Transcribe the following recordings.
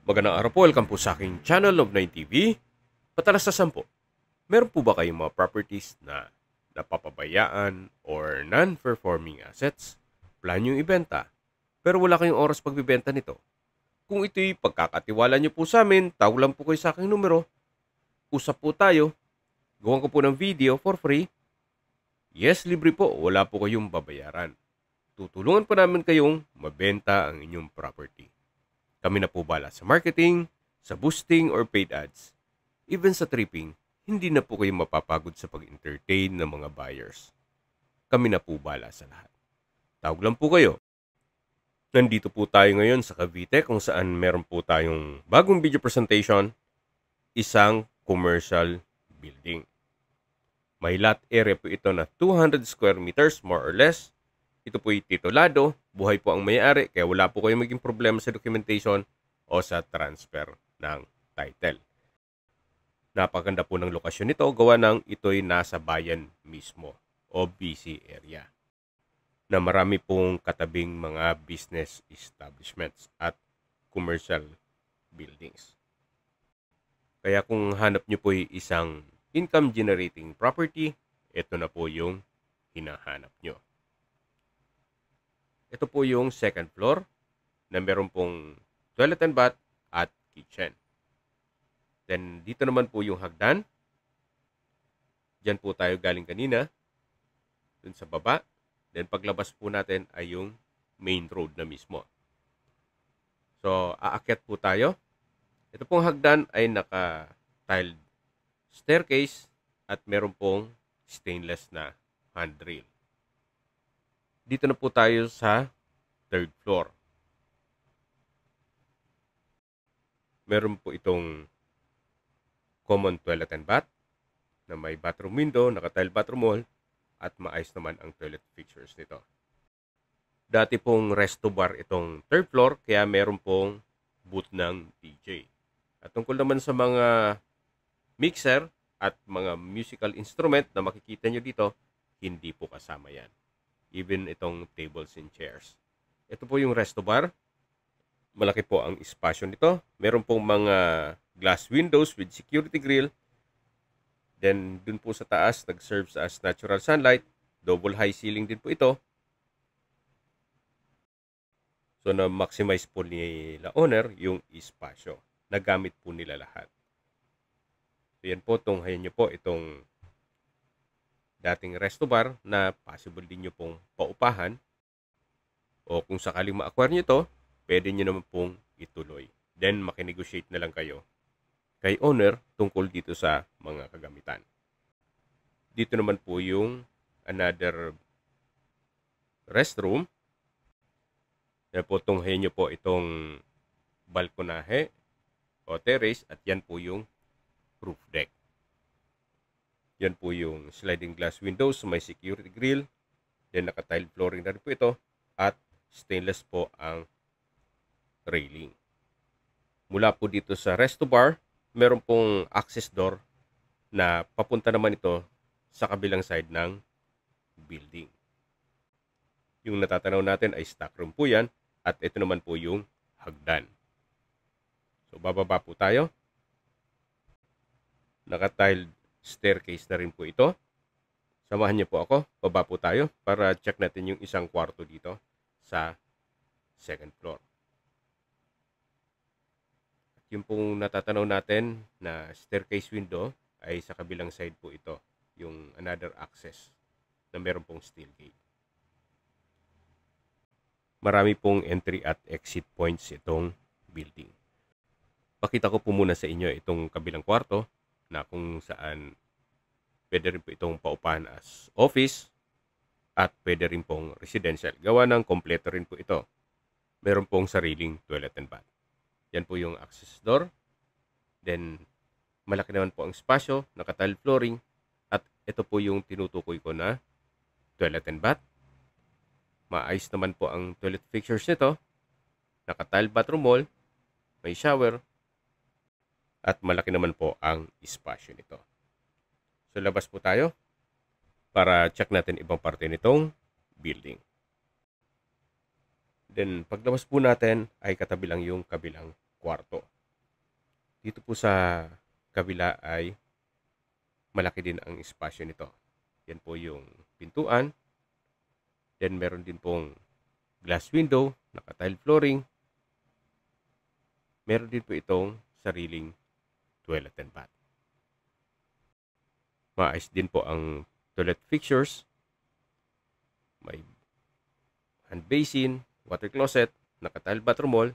Magandang araw po, welcome po sa aking channel of 9TV. Patalas sa 10. Meron po ba kayong mga properties na napapabayaan or non-performing assets? Plan yung ibenta, pero wala kayong oras pagbibenta nito. Kung ito'y pagkakatiwala nyo po sa amin, tawag lang po kayo sa aking numero. Usap po tayo. Gawan ko po ng video for free. Yes, libre po. Wala po kayong babayaran. Tutulungan po namin kayong mabenta ang inyong property. Kami na po bala sa marketing, sa boosting or paid ads. Even sa tripping, hindi na po kayo mapapagod sa pag-entertain ng mga buyers. Kami na po bala sa lahat. Tawag lang po kayo. Nandito po tayo ngayon sa Cavite kung saan meron po tayong bagong video presentation, isang commercial building. May lot area po ito na 200 square meters more or less. Ito po'y titulado, buhay po ang may-ari, kaya wala po kayong maging problema sa documentation o sa transfer ng title. Napaganda po ng lokasyon nito, gawa ng ito'y nasa bayan mismo o busy area na marami pong katabing mga business establishments at commercial buildings. Kaya kung hanap nyo po'y isang income generating property, ito na po yung hinahanap nyo. Ito po yung second floor na meron pong toilet and bath at kitchen. Then, dito naman po yung hagdan. Diyan po tayo galing kanina. Dun sa baba. Then, paglabas po natin ay yung main road na mismo. So, aakyat po tayo. Ito pong hagdan ay naka-tiled staircase at meron pong stainless na handrail. Dito na po tayo sa third floor. Meron po itong common toilet and bath na may bathroom window, naka-tile bathroom wall, at maayos naman ang toilet fixtures nito. Dati pong resto bar itong third floor, kaya meron pong booth ng DJ. At tungkol naman sa mga mixer at mga musical instrument na makikita nyo dito, hindi po kasama yan. Even itong tables and chairs. Ito po yung resto bar. Malaki po ang espasyo nito. Meron pong mga glass windows with security grill. Then, dun po sa taas, nag-serves as natural sunlight. Double high ceiling din po ito. So, na-maximize po nila owner yung espasyo. Nagamit po nila lahat. So, yan po, tunghayan nyo po itong dating resto bar na possible din nyo pong paupahan. O kung sakaling ma-acquire nyo ito, pwede nyo naman pong ituloy. Then, makinegotiate na lang kayo kay owner tungkol dito sa mga kagamitan. Dito naman po yung another restroom. Yan po, tunghayan nyo po itong balkonahe o terrace at yan po yung roof deck. Yan po yung sliding glass windows, may security grill. Then naka-tile flooring na rin po ito. At stainless po ang railing. Mula po dito sa resto bar, meron pong access door na papunta naman ito sa kabilang side ng building. Yung natatanaw natin ay stock room po yan. At ito naman po yung hagdan. So bababa po tayo. Naka-tiled staircase na rin po ito. Samahan niyo po ako. Baba po tayo para check natin yung isang kwarto dito sa second floor. At yung pong natatanaw natin na staircase window ay sa kabilang side po ito. Yung another access na meron pong steel gate. Marami pong entry at exit points itong building. Pakita ko po muna sa inyo itong kabilang kwarto na kung saan pwede rin po itong paupahan as office at pwede rin pong residential. Gawa ng kompleto rin po ito. Meron pong sariling toilet and bath. Yan po yung access door. Then, malaki naman po ang espasyo, naka-tile flooring. At ito po yung tinutukoy ko na toilet and bath. Maayos naman po ang toilet fixtures nito. Naka-tile bathroom wall. May shower. At malaki naman po ang espasyo nito. So, labas po tayo para check natin ibang parte nitong building. Then, paglabas po natin ay katabi lang yung kabilang kwarto. Dito po sa kabila ay malaki din ang espasyo nito. Yan po yung pintuan. Then meron din pong glass window, naka-tile flooring. Meron din po itong sariling toilet and bath. Maayos din po ang toilet fixtures. May hand basin, water closet, naka-tile bathroom wall,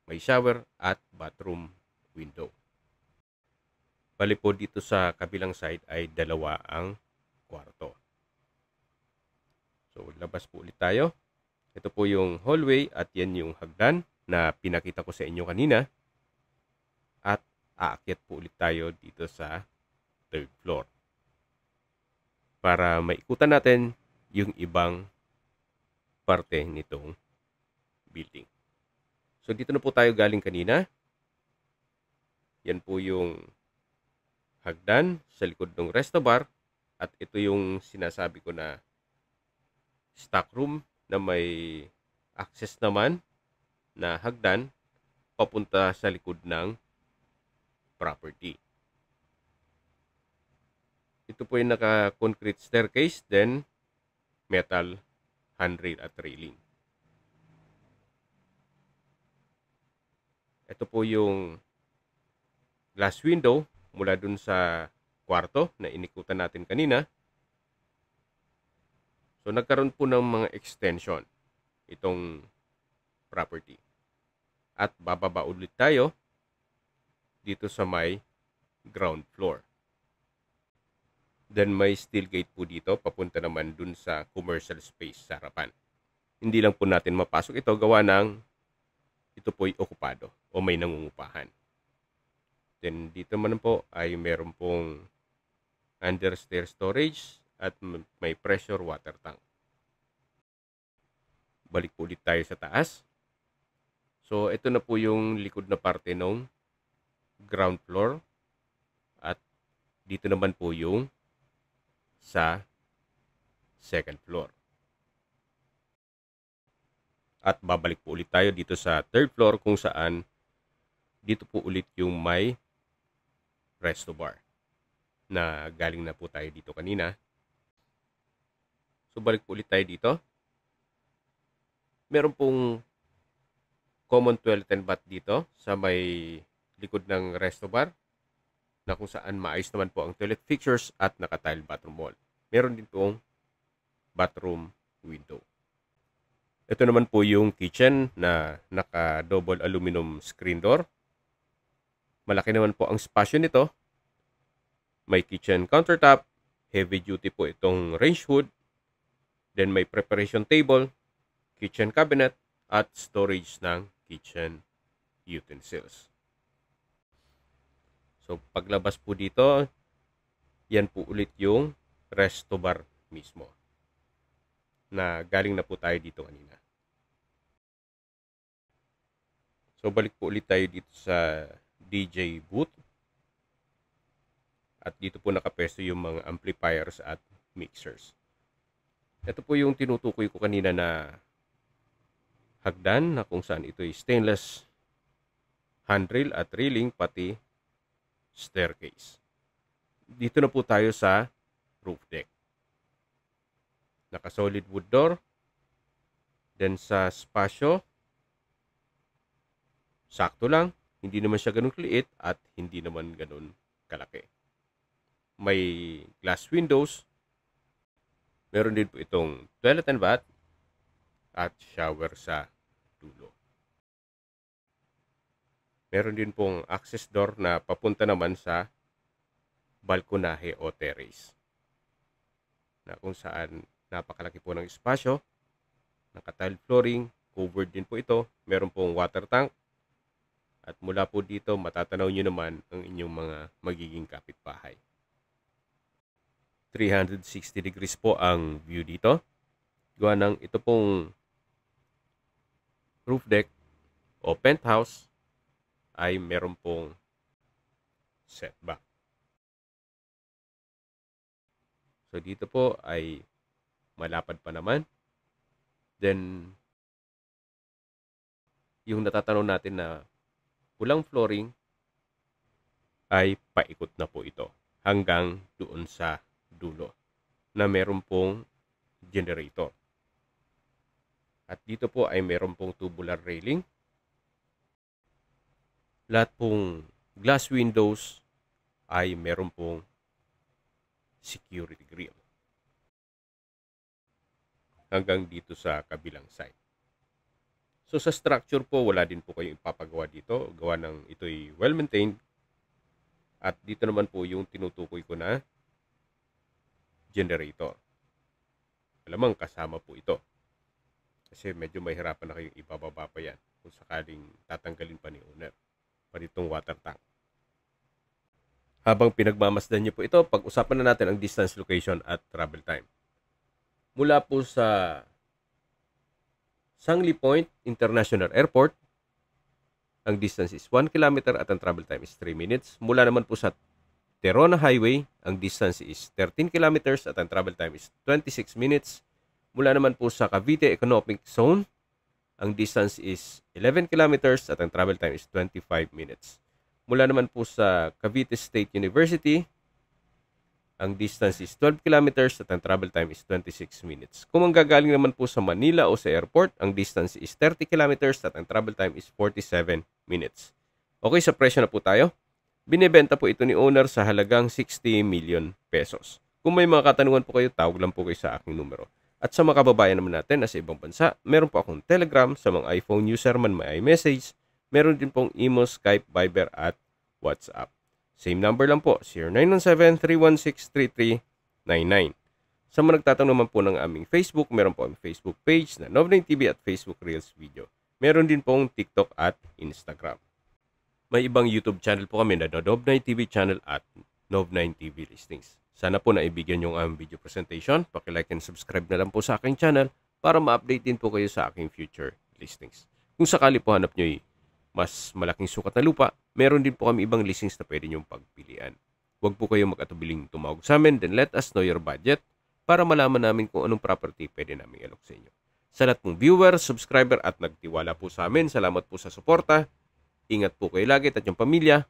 may shower at bathroom window. Bali po dito sa kabilang side ay dalawa ang kwarto. So labas po ulit tayo. Ito po yung hallway at yan yung hagdan na pinakita ko sa inyo kanina. At aakyat po ulit tayo dito sa third floor. Para maikutan natin yung ibang parte nitong building. So dito na po tayo galing kanina. Yan po yung hagdan sa likod ng resto bar at ito yung sinasabi ko na stock room na may access naman na hagdan papunta sa likod ng property. Ito po yung naka-concrete staircase, then metal handrail at railing. Ito po yung glass window mula dun sa kwarto na inikutan natin kanina. So nagkaroon po ng mga extension itong property. At bababa ulit tayo dito sa may ground floor. Then may steel gate po dito papunta naman dun sa commercial space sa harapan. Hindi lang po natin mapasok ito gawa ng ito po'y okupado o may nangungupahan. Then dito naman po ay meron pong understair storage at may pressure water tank. Balik po ulit tayo sa taas. So ito na po yung likod na parte ng ground floor. At dito naman po yung sa second floor. At babalik po ulit tayo dito sa third floor kung saan dito po ulit yung may resto bar na galing na po tayo dito kanina. So balik po ulit tayo dito. Meron pong common toilet and bath dito sa may likod ng resto bar na kung saan maayos naman po ang toilet fixtures at naka-tile bathroom wall. Meron din pong bathroom window. Ito naman po yung kitchen na naka-double aluminum screen door. Malaki naman po ang spasyo nito. May kitchen countertop, heavy duty po itong range hood. Then may preparation table, kitchen cabinet, at storage ng kitchen utensils. So paglabas po dito, yan po ulit yung resto bar mismo na galing na po tayo dito kanina. So balik po ulit tayo dito sa DJ booth. At dito po nakapesto yung mga amplifiers at mixers. Ito po yung tinutukoy ko kanina na hagdan na kung saan ito ay stainless handrail at railing pati staircase. Dito na po tayo sa roof deck. Naka-solid wood door. Then sa spasyo, sakto lang. Hindi naman siya ganun kaliit at hindi naman ganun kalaki. May glass windows. Meron din po itong toilet and bath at shower sa dulo. Meron din pong access door na papunta naman sa balkonahe o terrace. Na kung saan napakalaki po ng espasyo. Naka-tile flooring, covered din po ito. Meron pong water tank. At mula po dito, matatanaw nyo naman ang inyong mga magiging kapitbahay. 360 degrees po ang view dito. Gawa ng ito pong roof deck o penthouse ay meron pong setback. So dito po ay malapad pa naman. Then yung natatanaw natin na pulang flooring ay paikot na po ito hanggang doon sa dulo na meron pong generator. At dito po ay meron pong tubular railing. Lahat pong glass windows ay meron pong security grill. Hanggang dito sa kabilang side. So sa structure po, wala din po kayong ipapagawa dito. Gawa ng ito'y well-maintained. At dito naman po yung tinutukoy ko na generator. Alamang kasama po ito. Kasi medyo mahirapan na kayong ibababa pa yan kung sakaling tatanggalin pa ni owner. Pa ditong water tank. Habang pinagmamasdan niyo po ito, pag-usapan na natin ang distance, location at travel time. Mula po sa Sangley Point International Airport, ang distance is 1 kilometer at ang travel time is 3 minutes. Mula naman po sa Terona Highway, ang distance is 13 kilometers at ang travel time is 26 minutes. Mula naman po sa Cavite Economic Zone, ang distance is 11 kilometers at ang travel time is 25 minutes. Mula naman po sa Cavite State University, ang distance is 12 kilometers at ang travel time is 26 minutes. Kung manggagaling naman po sa Manila o sa airport, ang distance is 30 kilometers at ang travel time is 47 minutes. Okay, sa presyo na po tayo. Binibenta po ito ni owner sa halagang 60 million pesos. Kung may mga katanungan po kayo, tawag lang po kayo sa aking numero. At sa mga kababayan naman natin na sa ibang bansa, meron po akong Telegram. Sa mga iPhone user man may iMessage. Meron din pong Imo, Skype, Viber at WhatsApp. Same number lang po, 0917-316-3399. Sa mga nagtatanong naman po ng aming Facebook, meron po ang Facebook page na Nov9 TV at Facebook Reels Video. Meron din pong TikTok at Instagram. May ibang YouTube channel po kami na Nov9 TV channel at Nov9 TV Listings. Sana po naibigyan yung aming video presentation. Paki-like and subscribe na lang po sa aking channel para ma-update din po kayo sa aking future listings. Kung sakali po hanap nyo mas malaking sukat na lupa, meron din po kami ibang listings na pwede nyong pagpilian. Huwag po kayo mag-atubiling tumawag sa amin, then let us know your budget para malaman namin kung anong property pwede namin i-alok sa inyo. Sa lahat pong viewer, subscriber at nagtiwala po sa amin, salamat po sa suporta. Ingat po kayo lagi at yung pamilya.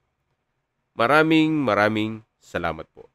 Maraming salamat po.